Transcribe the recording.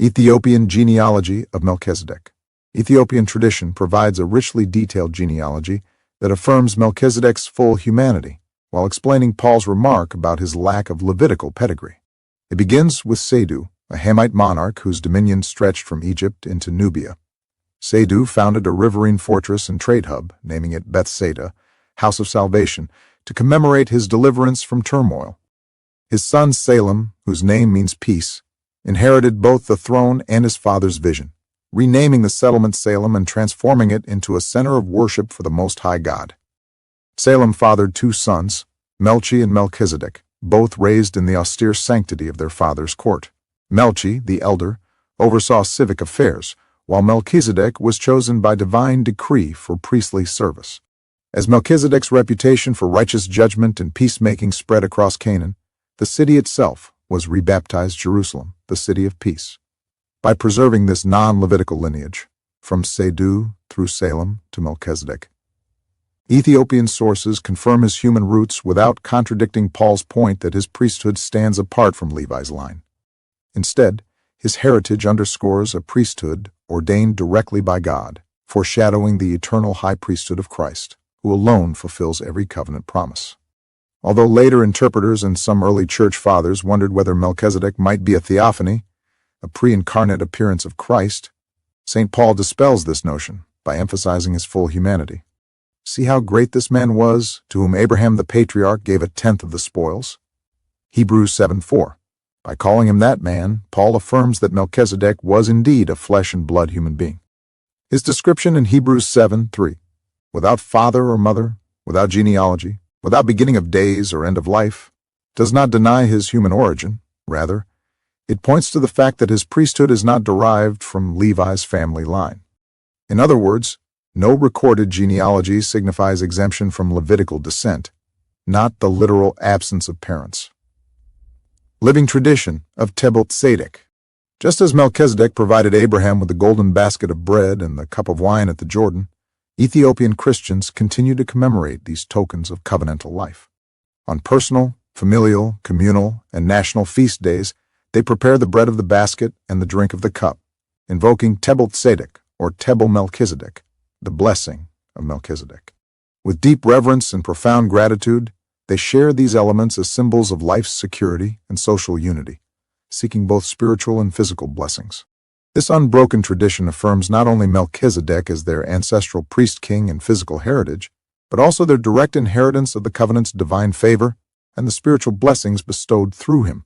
Ethiopian Genealogy of Melchizedek. Ethiopian tradition provides a richly detailed genealogy that affirms Melchizedek's full humanity, while explaining Paul's remark about his lack of Levitical pedigree. It begins with Sedu, a Hamite monarch whose dominion stretched from Egypt into Nubia. Sedu founded a riverine fortress and trade hub, naming it Bethsaida, House of Salvation, to commemorate his deliverance from turmoil. His son Salem, whose name means peace, inherited both the throne and his father's vision, renaming the settlement Salem and transforming it into a center of worship for the Most High God. Salem fathered two sons, Melchi and Melchizedek, both raised in the austere sanctity of their father's court. Melchi, the elder, oversaw civic affairs, while Melchizedek was chosen by divine decree for priestly service. As Melchizedek's reputation for righteous judgment and peacemaking spread across Canaan, the city itself was rebaptized Jerusalem, the city of peace. By preserving this non-Levitical lineage, from Sedu through Salem to Melchizedek, Ethiopian sources confirm his human roots without contradicting Paul's point that his priesthood stands apart from Levi's line. Instead, his heritage underscores a priesthood ordained directly by God, foreshadowing the eternal high priesthood of Christ, who alone fulfills every covenant promise. Although later interpreters and some early church fathers wondered whether Melchizedek might be a theophany, a pre-incarnate appearance of Christ, St. Paul dispels this notion by emphasizing his full humanity. See how great this man was, to whom Abraham the patriarch gave a tenth of the spoils? Hebrews 7:4. By calling him that man, Paul affirms that Melchizedek was indeed a flesh and blood human being. His description in Hebrews 7:3, without father or mother, without genealogy, without beginning of days or end of life, does not deny his human origin. Rather, it points to the fact that his priesthood is not derived from Levi's family line. In other words, no recorded genealogy signifies exemption from Levitical descent, not the literal absence of parents. Living tradition of TEBEL TZEDEK. Just as Melchizedek provided Abraham with the golden basket of bread and the cup of wine at the Jordan, Ethiopian Christians continue to commemorate these tokens of covenantal life. On personal, familial, communal, and national feast days, they prepare the bread of the basket and the drink of the cup, invoking TEBEL TZEDEK, or TEBEL Melchizedek, the blessing of Melchizedek. With deep reverence and profound gratitude, they share these elements as symbols of life's security and social unity, seeking both spiritual and physical blessings. This unbroken tradition affirms not only Melchizedek as their ancestral priest-king and physical heritage, but also their direct inheritance of the covenant's divine favor and the spiritual blessings bestowed through him.